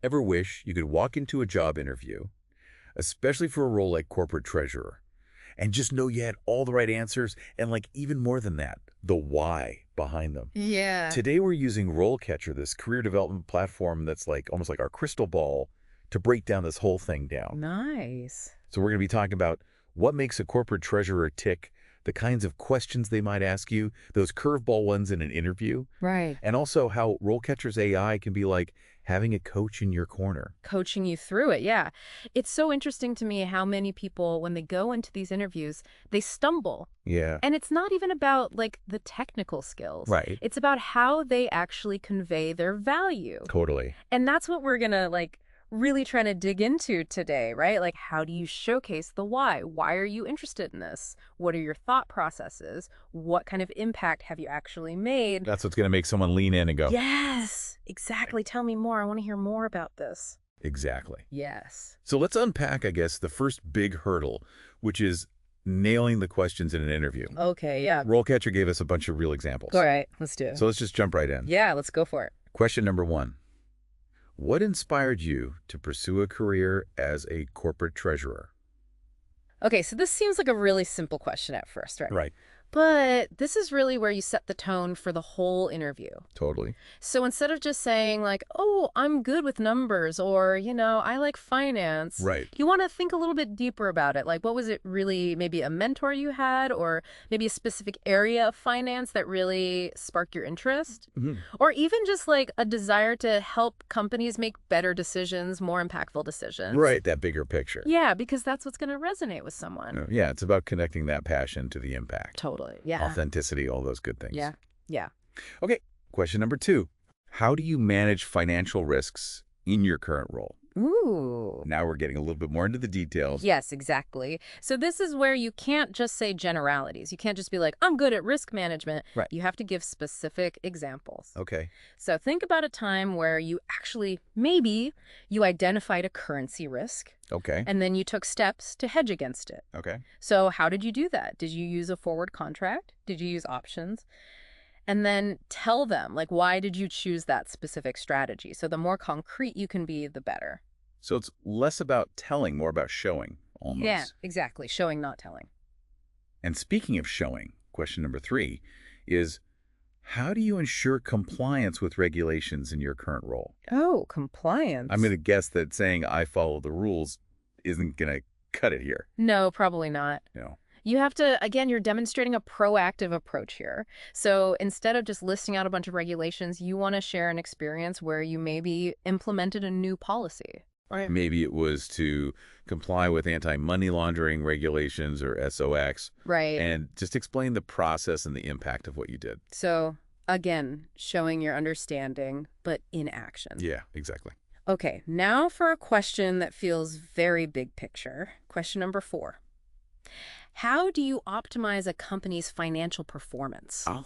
Ever wish you could walk into a job interview, especially for a role like corporate treasurer, and just know you had all the right answers and like even more than that, the why behind them? Yeah. Today we're using RoleCatcher, this career development platform that's like almost like our crystal ball to break down this whole thing down. Nice. So we're going to be talking about what makes a corporate treasurer tick, the kinds of questions they might ask you, those curveball ones in an interview, Right. and also how RoleCatcher's AI can be like having a coach in your corner. Coaching you through it. Yeah. It's so interesting to me how many people, when they go into these interviews, they stumble. Yeah, And it's not even about like the technical skills. right. It's about how they actually convey their value. Totally. And that's what we're going to like really trying to dig into today, right? Like, how do you showcase the why? Why are you interested in this? What are your thought processes? What kind of impact have you actually made? That's what's going to make someone lean in and go, Yes, exactly. Tell me more. I want to hear more about this. exactly. Yes. So let's unpack, I guess, the first big hurdle, which is nailing the questions in an interview. Okay, yeah. RoleCatcher gave us a bunch of real examples. All right, let's do it. So let's just jump right in. Yeah, let's go for it. Question number 1. What inspired you to pursue a career as a corporate treasurer? Okay, so this seems like a really simple question at first, right? Right. But this is really where you set the tone for the whole interview. Totally. So instead of just saying like, oh, I'm good with numbers or, I like finance, Right. you want to think a little bit deeper about it. Like, what was it really, maybe a mentor you had or maybe a specific area of finance that really sparked your interest? Or even just like a desire to help companies make better decisions, more impactful decisions. Right, that bigger picture. Yeah, because that's what's going to resonate with someone. Yeah, it's about connecting that passion to the impact. Totally. Yeah. Authenticity, all those good things. Yeah. Yeah. Okay, question number 2. How do you manage financial risks in your current role? Ooh. Now we're getting a little bit more into the details. Yes, exactly. So this is where you can't just say generalities. You can't just be like, I'm good at risk management. Right. You have to give specific examples. Okay. So think about a time where you actually, maybe you identified a currency risk Okay. and then you took steps to hedge against it. Okay. So how did you do that? Did you use a forward contract? Did you use options? And then tell them, like, why did you choose that specific strategy? So the more concrete you can be, the better. So it's less about telling, more about showing, almost. Yeah, exactly. Showing, not telling. And speaking of showing, question number 3 is, how do you ensure compliance with regulations in your current role? Oh, compliance. I'm going to guess that saying I follow the rules isn't going to cut it here. No, probably not. No. You have to, again, you're demonstrating a proactive approach here. So instead of just listing out a bunch of regulations, you want to share an experience where you maybe implemented a new policy. Right. Maybe it was to comply with anti-money laundering regulations or SOX. Right. And just explain the process and the impact of what you did. So again, showing your understanding, but in action. Yeah, exactly. Okay, now for a question that feels very big picture. Question number 4. How do you optimize a company's financial performance? Oh,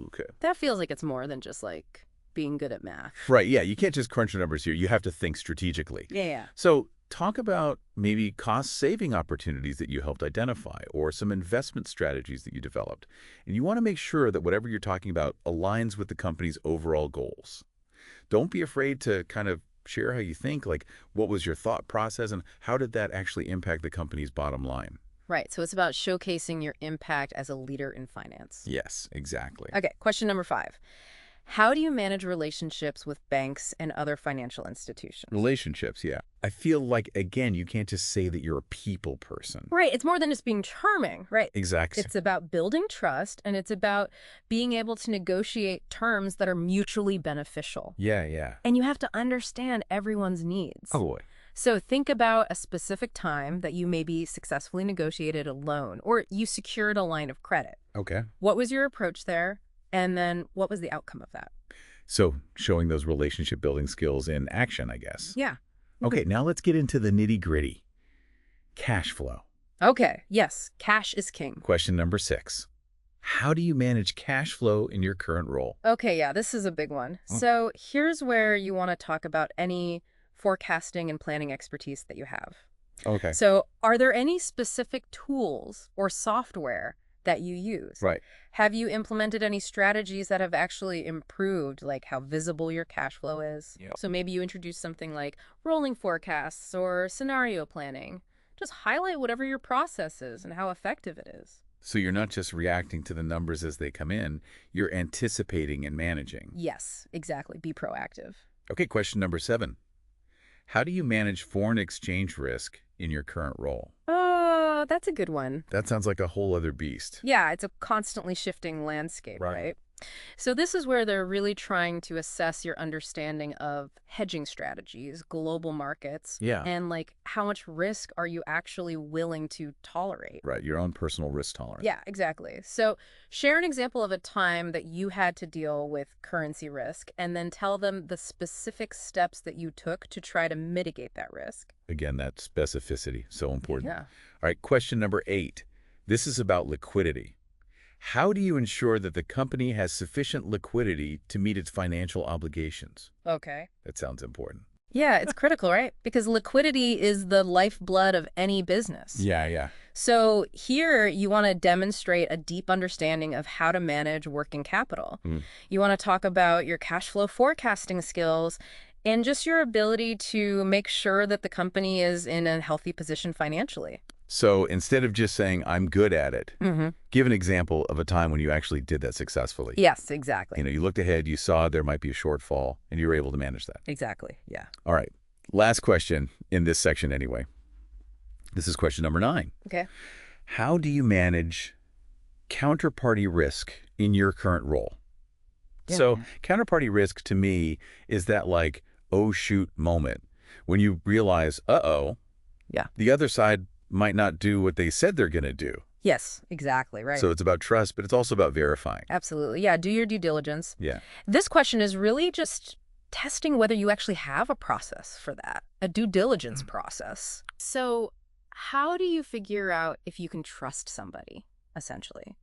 okay. That feels like it's more than just like being good at math. Right, yeah, you can't just crunch the numbers here. You have to think strategically. Yeah. So talk about maybe cost-saving opportunities that you helped identify or some investment strategies that you developed. And you want to make sure that whatever you're talking about aligns with the company's overall goals. Don't be afraid to kind of share how you think, like what was your thought process and how did that actually impact the company's bottom line? Right, so it's about showcasing your impact as a leader in finance. Yes, exactly. Okay, question number 5. How do you manage relationships with banks and other financial institutions? Relationships, yeah. I feel like, again, you can't just say that you're a people person. Right, it's more than just being charming, right? Exactly. It's about building trust, and it's about being able to negotiate terms that are mutually beneficial. Yeah, yeah. And you have to understand everyone's needs. Oh, boy. So think about a specific time that you maybe successfully negotiated a loan or you secured a line of credit. Okay. What was your approach there? And then what was the outcome of that? So showing those relationship building skills in action, I guess. Yeah. Okay, now let's get into the nitty-gritty. Cash flow. Okay, yes, cash is king. Question number 6. How do you manage cash flow in your current role? Okay, yeah, this is a big one. So here's where you want to talk about any forecasting and planning expertise that you have. Okay. So are there any specific tools or software that you use? Right. Have you implemented any strategies that have actually improved, like how visible your cash flow is? Yep. So maybe you introduce something like rolling forecasts or scenario planning. Just highlight whatever your process is and how effective it is. So you're not just reacting to the numbers as they come in, you're anticipating and managing. Yes, exactly. Be proactive. Okay, question number 7. How do you manage foreign exchange risk in your current role? Oh, that's a good one. That sounds like a whole other beast. Yeah, it's a constantly shifting landscape, right? So this is where they're really trying to assess your understanding of hedging strategies, global markets, Yeah. and like how much risk are you actually willing to tolerate? Right, your own personal risk tolerance. Yeah, exactly. So share an example of a time that you had to deal with currency risk and then tell them the specific steps that you took to try to mitigate that risk. Again, that specificity, so important. Yeah. All right, question number 8. This is about liquidity. How do you ensure that the company has sufficient liquidity to meet its financial obligations? Okay. That sounds important. Yeah, it's critical, right? Because liquidity is the lifeblood of any business. Yeah. So here you want to demonstrate a deep understanding of how to manage working capital. You want to talk about your cash flow forecasting skills and just your ability to make sure that the company is in a healthy position financially. So instead of just saying, I'm good at it, Mm-hmm. give an example of a time when you actually did that successfully. Yes, exactly. You looked ahead, you saw there might be a shortfall, and you were able to manage that. Exactly, yeah. All right. Last question in this section anyway. This is question number 9. Okay. How do you manage counterparty risk in your current role? Yeah. So counterparty risk to me is that like, oh shoot moment when you realize, uh-oh, Yeah. the other side might not do what they said they're going to do. Yes, exactly, right. So it's about trust, but it's also about verifying. Absolutely, yeah, do your due diligence. Yeah. This question is really just testing whether you actually have a process for that, a due diligence process. So how do you figure out if you can trust somebody, essentially?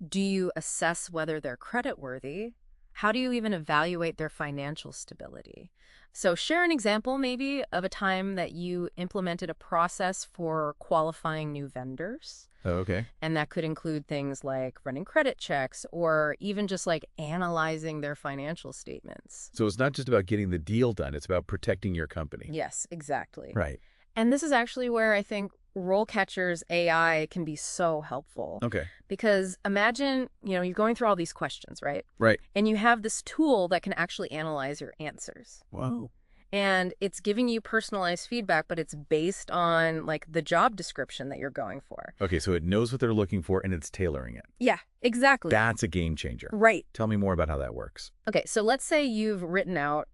Do you assess whether they're creditworthy? How do you even evaluate their financial stability? So share an example maybe of a time that you implemented a process for qualifying new vendors. Oh, okay. And that could include things like running credit checks or even just like analyzing their financial statements. So it's not just about getting the deal done. It's about protecting your company. Yes, exactly. Right. And this is actually where I think RoleCatcher's AI can be so helpful. Okay. Because imagine, you're going through all these questions, right? Right. And you have this tool that can actually analyze your answers. Whoa. And it's giving you personalized feedback, but it's based on like the job description that you're going for. Okay, so it knows what they're looking for and it's tailoring it. Yeah, exactly. That's a game changer. Right. Tell me more about how that works. Okay, so let's say you've written out,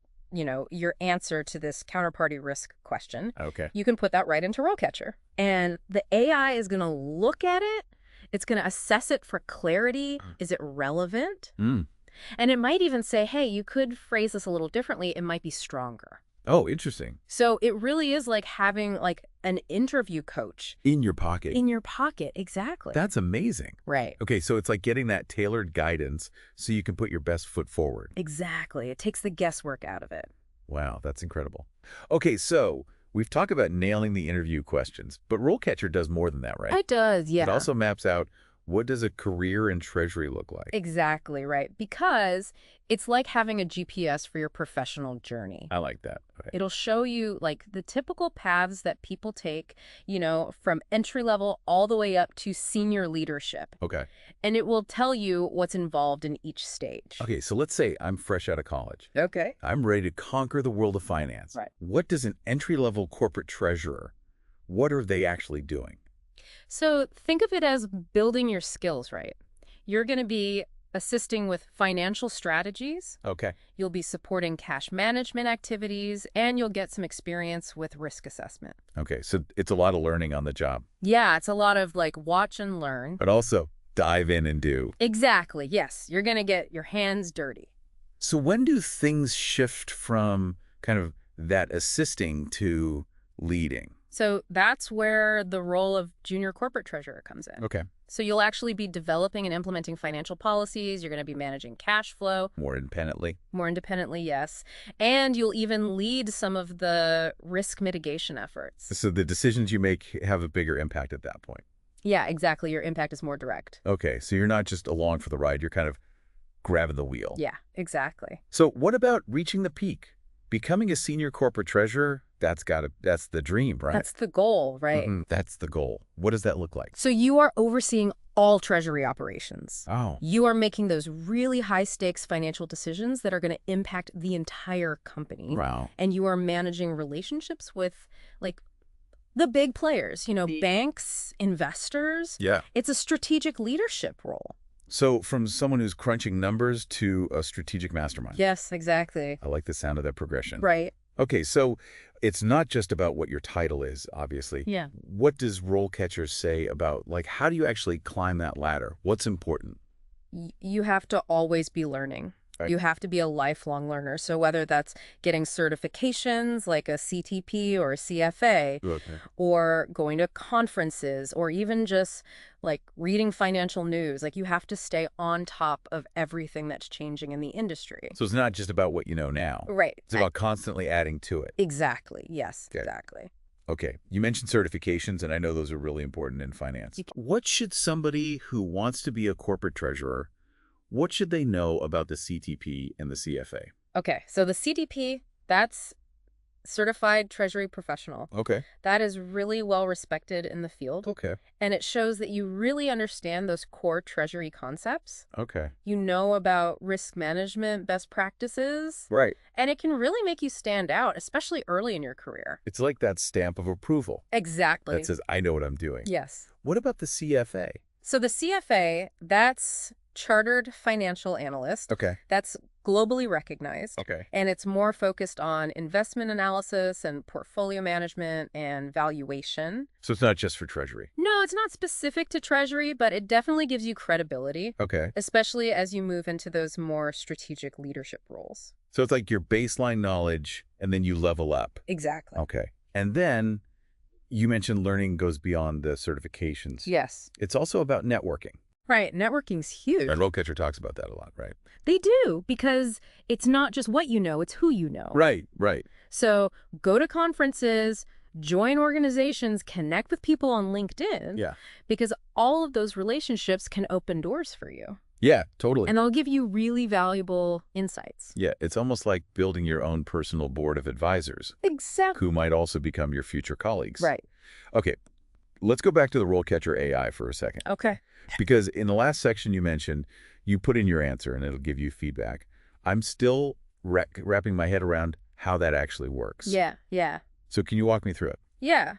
your answer to this counterparty risk question. Okay. You can put that right into RoleCatcher. And the AI is going to look at it. It's going to assess it for clarity. Is it relevant? Mm. And it might even say, hey, you could phrase this a little differently. It might be stronger. Oh, interesting. So it really is like having like an interview coach. In your pocket. In your pocket, exactly. That's amazing. Right. Okay, so it's like getting that tailored guidance so you can put your best foot forward. Exactly. It takes the guesswork out of it. Wow, that's incredible. Okay, so we've talked about nailing the interview questions, but RoleCatcher does more than that, right? It does, yeah. It also maps out what does a career in Treasury look like? Exactly, right. Because it's like having a GPS for your professional journey. I like that. Okay. It'll show you like the typical paths that people take, from entry level all the way up to senior leadership. Okay. And it will tell you what's involved in each stage. Okay, so let's say I'm fresh out of college. Okay. I'm ready to conquer the world of finance. Right. What does an entry-level corporate treasurer, what are they actually doing? So think of it as building your skills, right? You're going to be assisting with financial strategies. Okay. You'll be supporting cash management activities, and you'll get some experience with risk assessment. Okay, so it's a lot of learning on the job, Yeah, it's a lot of like watch and learn. but also dive in and do. Exactly, yes. You're going to get your hands dirty. So when do things shift from kind of that assisting to leading? So that's where the role of junior corporate treasurer comes in. Okay. So you'll actually be developing and implementing financial policies. You're going to be managing cash flow. More independently. More independently, yes. And you'll even lead some of the risk mitigation efforts. So the decisions you make have a bigger impact at that point. Yeah, exactly. Your impact is more direct. Okay, so you're not just along for the ride, you're kind of grabbing the wheel. Yeah, exactly. So what about reaching the peak? Becoming a senior corporate treasurer, that's the dream, right? That's the goal, right? That's the goal. What does that look like? So you are overseeing all Treasury operations. Oh, You are making those really high-stakes financial decisions that are going to impact the entire company. wow. And you are managing relationships with, like, the big players, banks, investors. Yeah. It's a strategic leadership role. So from someone who's crunching numbers to a strategic mastermind. Yes, exactly. I like the sound of that progression. Right. Okay, so it's not just about what your title is, obviously. Yeah. What does RoleCatcher say about, like, how do you actually climb that ladder? What's important? You have to always be learning. Right. You have to be a lifelong learner. So whether that's getting certifications like a CTP or a CFA, Okay. or going to conferences, or even just like reading financial news, like you have to stay on top of everything that's changing in the industry. So it's not just about what you know now. Right. It's about constantly adding to it. Exactly. Yes, Okay. exactly. Okay, you mentioned certifications, and I know those are really important in finance. What should somebody who wants to be a corporate treasurer, what should they know about the CTP and the CFA? Okay. So the CDP, that's Certified Treasury Professional. Okay. That is really well respected in the field. Okay. And it shows that you really understand those core Treasury concepts. Okay. You know about risk management best practices. Right. And it can really make you stand out, especially early in your career. It's like that stamp of approval Exactly. that says, I know what I'm doing. Yes. What about the CFA? So the CFA, that's Chartered Financial Analyst. Okay. That's globally recognized. Okay. And it's more focused on investment analysis and portfolio management and valuation. So it's not just for Treasury. No, it's not specific to Treasury, but it definitely gives you credibility, Okay. especially as you move into those more strategic leadership roles. So it's like your baseline knowledge, and then you level up. Exactly. Okay. And then you mentioned learning goes beyond the certifications. Yes. It's also about networking. Right. Networking's huge. And RoleCatcher talks about that a lot, right? They do, because it's not just what you know, it's who you know. Right, right. So go to conferences, join organizations, connect with people on LinkedIn. Yeah. Because all of those relationships can open doors for you. Yeah, totally. And they'll give you really valuable insights. Yeah, it's almost like building your own personal board of advisors Exactly. who might also become your future colleagues. Right. Okay, let's go back to the RoleCatcher AI for a second. Okay. Because in the last section you mentioned, you put in your answer and it'll give you feedback. I'm still wrapping my head around how that actually works. Yeah, yeah. So can you walk me through it? Yeah.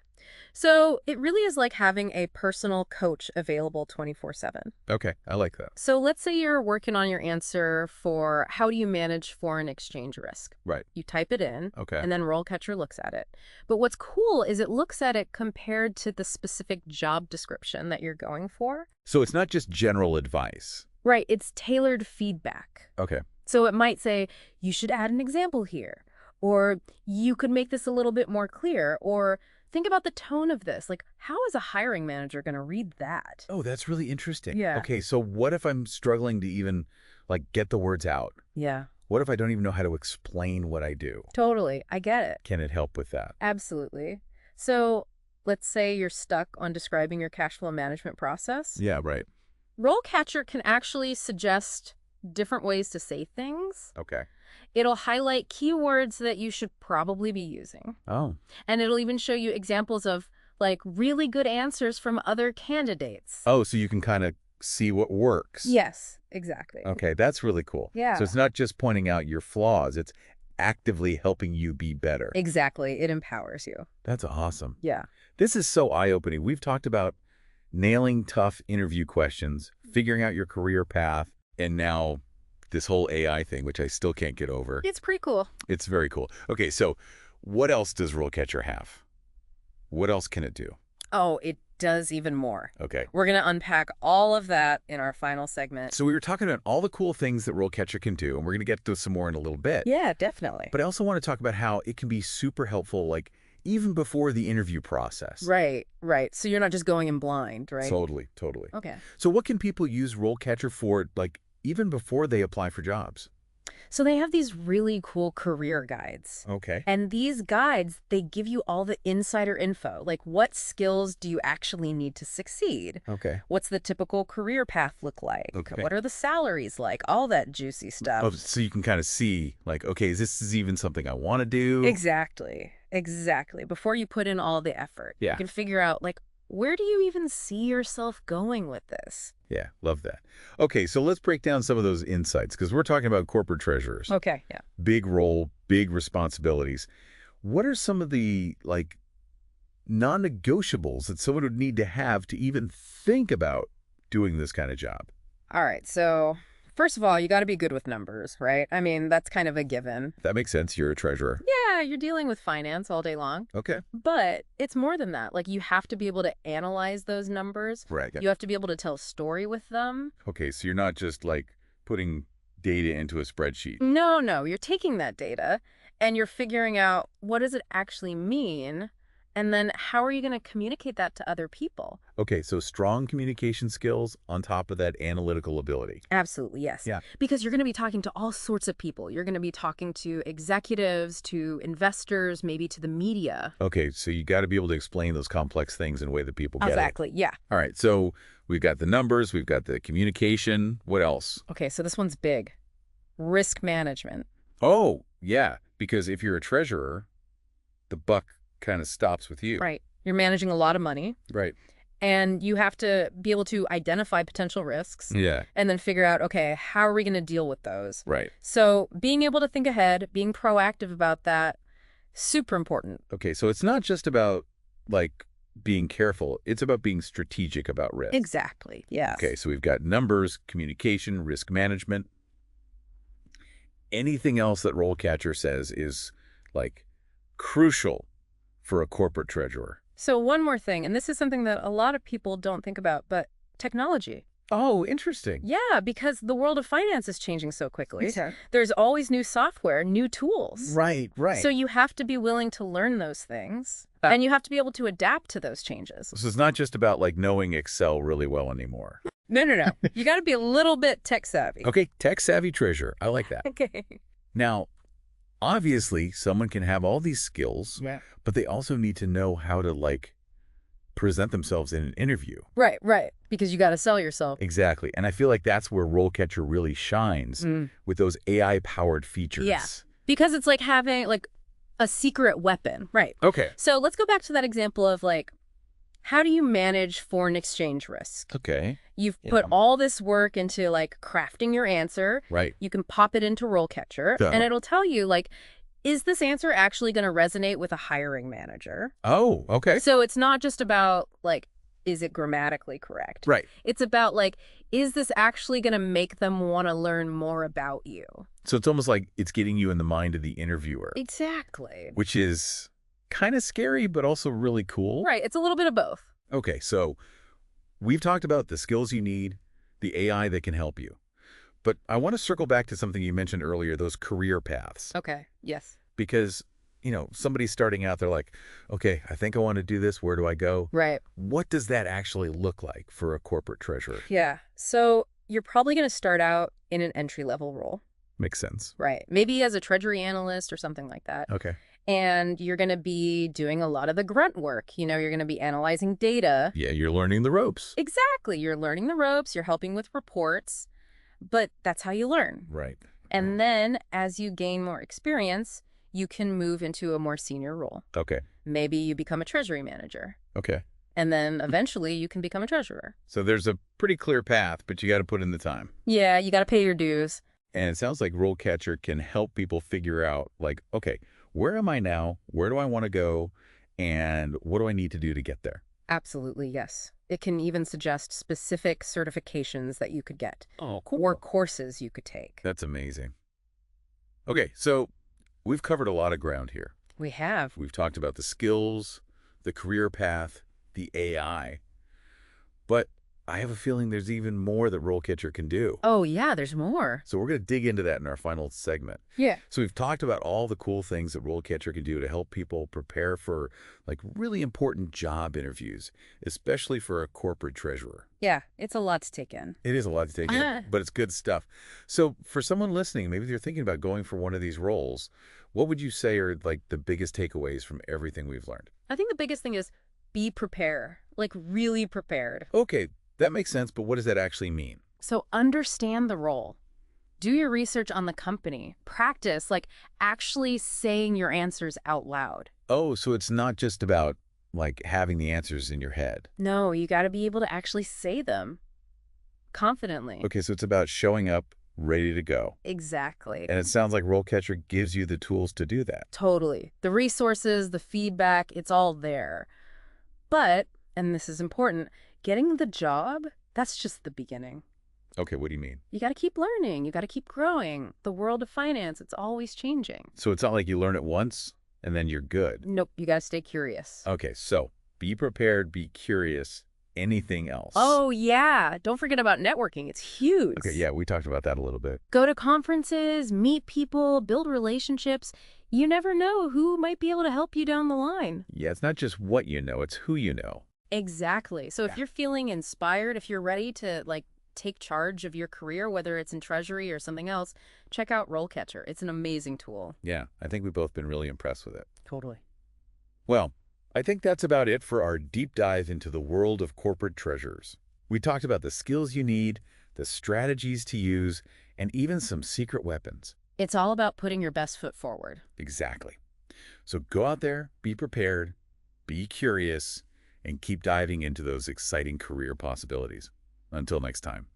So it really is like having a personal coach available 24/7. Okay, I like that. So let's say you're working on your answer for how do you manage foreign exchange risk. Right. You type it in, Okay. and then RoleCatcher looks at it. But what's cool is it looks at it compared to the specific job description that you're going for. So it's not just general advice. Right. It's tailored feedback. Okay. So it might say, you should add an example here, or you could make this a little bit more clear, or think about the tone of this. Like, how is a hiring manager going to read that? Oh, that's really interesting. Yeah. Okay, so what if I'm struggling to even, like, get the words out? Yeah, What if I don't even know how to explain what I do? totally. I get it. Can it help with that? Absolutely. So let's say you're stuck on describing your cash flow management process. Yeah, right. RoleCatcher can actually suggest different ways to say things. Okay. It'll highlight keywords that you should probably be using. Oh. And it'll even show you examples of, like, really good answers from other candidates. Oh, so you can kind of see what works. Yes, exactly. Okay, that's really cool. Yeah. So it's not just pointing out your flaws, it's actively helping you be better. Exactly. It empowers you. That's awesome. Yeah. This is so eye-opening. We've talked about nailing tough interview questions, figuring out your career path, and now this whole AI thing, which I still can't get over. It's pretty cool. It's very cool. Okay, so what else does RoleCatcher have? What else can it do? Oh, it does even more. Okay. We're going to unpack all of that in our final segment. So we were talking about all the cool things that RoleCatcher can do, and we're going to get to some more in a little bit. Yeah, definitely. But I also want to talk about how it can be super helpful, like, even before the interview process. Right, right. So you're not just going in blind, right? Totally, totally. Okay. So what can people use RoleCatcher for, like, even before they apply for jobs? So they have these really cool career guides. Okay. And these guides, they give you all the insider info, like what skills do you actually need to succeed? Okay. What's the typical career path look like? Okay. What are the salaries like? All that juicy stuff. Oh, so you can kind of see, like, okay, is even something I want to do? Exactly. Exactly. Before you put in all the effort, Yeah. you can figure out, like, where do you even see yourself going with this? Yeah, love that. Okay, so let's break down some of those insights, because we're talking about corporate treasurers. Okay, yeah. Big role, big responsibilities. What are some of the, like, non-negotiables that someone would need to have to even think about doing this kind of job? All right, so first of all, you got to be good with numbers, right? I mean, that's kind of a given. That makes sense. You're a treasurer. Yeah, you're dealing with finance all day long. Okay. But it's more than that. Like, you have to be able to analyze those numbers. Right. You have to be able to tell a story with them. Okay, so you're not just, like, putting data into a spreadsheet. No, you're taking that data and you're figuring out what does it actually mean, and then how are you going to communicate that to other people? Okay, so strong communication skills on top of that analytical ability. Absolutely, yes. Yeah. Because you're going to be talking to all sorts of people. You're going to be talking to executives, to investors, maybe to the media. Okay, so you got to be able to explain those complex things in a way that people get it. Exactly, yeah. All right, so we've got the numbers, we've got the communication. What else? Okay, so this one's big. Risk management. Oh, yeah, because if you're a treasurer, the buck kind of stops with you. Right. You're managing a lot of money, Right. and you have to be able to identify potential risks Yeah, and then figure out, okay, how are we going to deal with those? right. So being able to think ahead, being proactive about that, super important. Okay, so it's not just about, like, being careful. It's about being strategic about risk. Exactly, yes. Okay, so we've got numbers, communication, risk management. Anything else that RoleCatcher says is, like, crucial for a corporate treasurer? So one more thing, and this is something that a lot of people don't think about, but technology. Oh, interesting. Yeah, because the world of finance is changing so quickly. Okay. There's always new software, new tools. Right. So you have to be willing to learn those things, and you have to be able to adapt to those changes. So it's not just about, like, knowing Excel really well anymore. No. You got to be a little bit tech savvy. Okay, tech-savvy treasurer. I like that. Okay. Now, obviously, someone can have all these skills, Yeah. but they also need to know how to, like, present themselves in an interview. Right. Because you got to sell yourself. Exactly. And I feel like that's where RoleCatcher really shines with those AI-powered features. Yeah. Because it's like having like a secret weapon. Right. Okay. So let's go back to that example of like, how do you manage foreign exchange risk? Okay. You've put all this work into like crafting your answer. Right. You can pop it into RoleCatcher So- and it'll tell you like, is this answer actually going to resonate with a hiring manager? Oh, okay. So it's not just about like, is it grammatically correct? Right. It's about like, is this actually going to make them want to learn more about you? So it's almost like it's getting you in the mind of the interviewer, Exactly. which is kind of scary, but also really cool. Right. It's a little bit of both. Okay, so we've talked about the skills you need, the AI that can help you. But I want to circle back to something you mentioned earlier, those career paths. Okay. Yes. Because, somebody's starting out, they're like, okay, I think I want to do this. Where do I go? Right. What does that actually look like for a corporate treasurer? Yeah. So you're probably going to start out in an entry-level role. Makes sense. Right. Maybe as a treasury analyst or something like that. Okay. And you're going to be doing a lot of the grunt work. You're going to be analyzing data. Yeah, you're learning the ropes. Exactly. You're learning the ropes. You're helping with reports. But that's how you learn. Right. And then as you gain more experience, you can move into a more senior role. Okay. Maybe you become a treasury manager. Okay. And then eventually you can become a treasurer. So there's a pretty clear path, but you got to put in the time. Yeah, you got to pay your dues. And it sounds like RoleCatcher can help people figure out, like, okay, where am I now? Where do I want to go? And what do I need to do to get there? Absolutely, yes. It can even suggest specific certifications that you could get. Oh, cool. Or courses you could take. That's amazing. Okay, so we've covered a lot of ground here. We have. We've talked about the skills, the career path, the AI. But I have a feeling there's even more that RoleCatcher can do. Oh, yeah, there's more. So we're going to dig into that in our final segment. Yeah. So we've talked about all the cool things that RoleCatcher can do to help people prepare for like really important job interviews, especially for a corporate treasurer. Yeah, it's a lot to take in. It is a lot to take in, but it's good stuff. So for someone listening, maybe they're thinking about going for one of these roles, what would you say are like the biggest takeaways from everything we've learned? I think the biggest thing is be prepared, like really prepared. Okay, that makes sense, but what does that actually mean? So understand the role. Do your research on the company. Practice, like actually saying your answers out loud. Oh, so it's not just about like having the answers in your head. No, you got to be able to actually say them confidently. Okay, so it's about showing up ready to go. Exactly. And it sounds like RoleCatcher gives you the tools to do that. Totally. The resources, the feedback, it's all there. But, and this is important, getting the job, that's just the beginning. Okay, what do you mean? You got to keep learning. You got to keep growing. The world of finance, it's always changing. So it's not like you learn it once and then you're good. Nope, you got to stay curious. Okay, so be prepared, be curious. Anything else? Oh, yeah. Don't forget about networking. It's huge. Okay, yeah, we talked about that a little bit. Go to conferences, meet people, build relationships. You never know who might be able to help you down the line. Yeah, it's not just what you know, it's who you know. Exactly. So if you're feeling inspired, if you're ready to like take charge of your career, whether it's in Treasury or something else, check out RoleCatcher. It's an amazing tool. Yeah, I think we've both been really impressed with it. Totally. Well, I think that's about it for our deep dive into the world of corporate treasurers. We talked about the skills you need, the strategies to use, and even some secret weapons. It's all about putting your best foot forward. Exactly. So go out there, be prepared, be curious, and keep diving into those exciting career possibilities. Until next time.